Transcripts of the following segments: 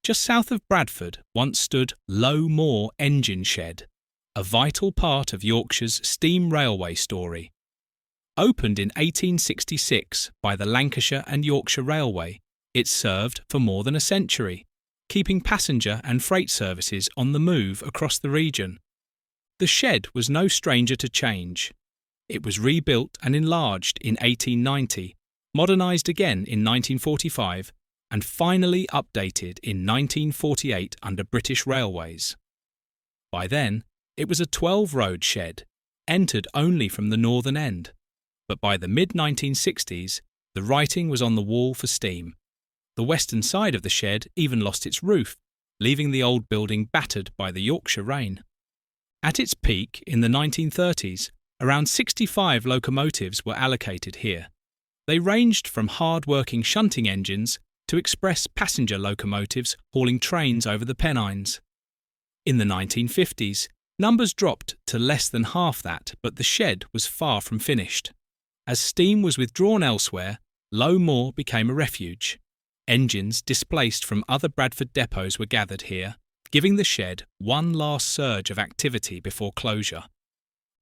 Just south of Bradford once stood Low Moor engine shed, a vital part of Yorkshire's steam railway story. Opened in 1866 by the Lancashire and Yorkshire Railway, it served for more than a century, keeping passenger and freight services on the move across the region. The shed was no stranger to change. It was rebuilt and enlarged in 1890, modernised again in 1945, and finally updated in 1948 under British Railways. By then, it was a 12-road shed, entered only from the northern end, but by the mid-1960s, the writing was on the wall for steam. The western side of the shed even lost its roof, leaving the old building battered by the Yorkshire rain. At its peak in the 1930s, around 65 locomotives were allocated here. They ranged from hard-working shunting engines to express passenger locomotives hauling trains over the Pennines. In the 1950s, numbers dropped to less than half that, but the shed was far from finished. As steam was withdrawn elsewhere, Low Moor became a refuge. Engines displaced from other Bradford depots were gathered here, giving the shed one last surge of activity before closure.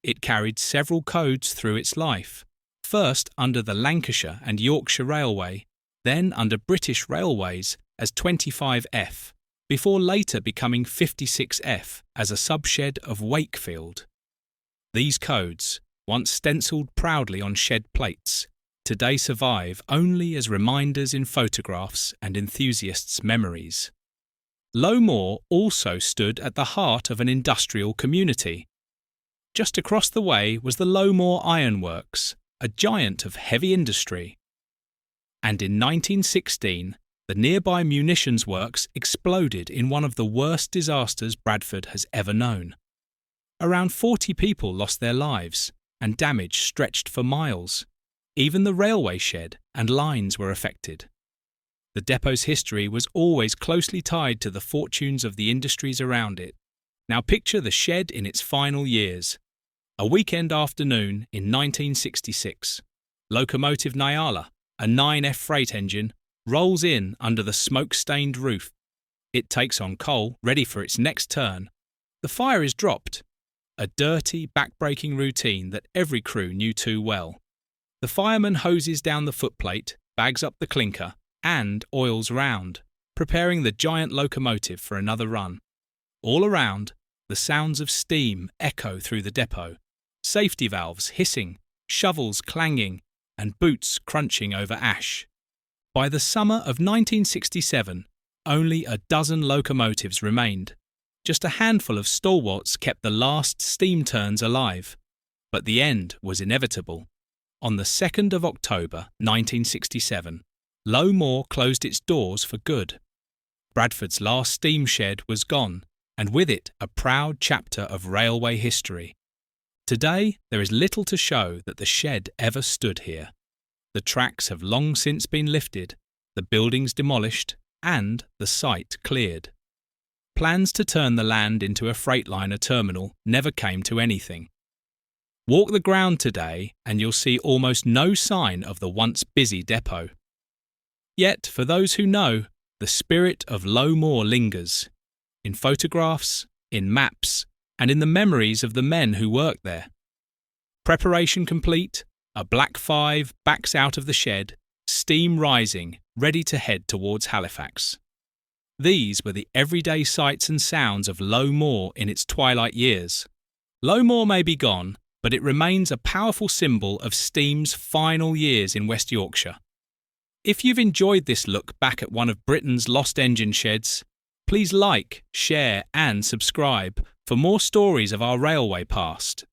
It carried several codes through its life, first under the Lancashire and Yorkshire Railway, then under British Railways as 25F, before later becoming 56F as a subshed of Wakefield. These codes, once stencilled proudly on shed plates, today survive only as reminders in photographs and enthusiasts' memories. Low Moor also stood at the heart of an industrial community. Just across the way was the Low Moor Ironworks, a giant of heavy industry. And in 1916, the nearby munitions works exploded in one of the worst disasters Bradford has ever known. Around 40 people lost their lives, and damage stretched for miles. Even the railway shed and lines were affected. The depot's history was always closely tied to the fortunes of the industries around it. Now picture the shed in its final years. A weekend afternoon in 1966, Locomotive Nyala, a 9F freight engine, rolls in under the smoke-stained roof. It takes on coal, ready for its next turn. The fire is dropped, a dirty, back-breaking routine that every crew knew too well. The fireman hoses down the footplate, bags up the clinker, and oils round, preparing the giant locomotive for another run. All around, the sounds of steam echo through the depot, safety valves hissing, shovels clanging, and boots crunching over ash. By the summer of 1967, only a dozen locomotives remained. Just a handful of stalwarts kept the last steam turns alive. But the end was inevitable. On the 2nd of October 1967, Low Moor closed its doors for good. Bradford's last steam shed was gone, and with it a proud chapter of railway history. Today, there is little to show that the shed ever stood here. The tracks have long since been lifted, the buildings demolished, and the site cleared. Plans to turn the land into a freightliner terminal never came to anything. Walk the ground today and you'll see almost no sign of the once busy depot. Yet, for those who know, the spirit of Low Moor lingers, in photographs, in maps, and in the memories of the men who worked there. Preparation complete, a Black 5 backs out of the shed, steam rising, ready to head towards Halifax. These were the everyday sights and sounds of Low Moor in its twilight years. Low Moor may be gone, but it remains a powerful symbol of steam's final years in West Yorkshire. If you've enjoyed this look back at one of Britain's lost engine sheds, please like, share and subscribe for more stories of our railway past.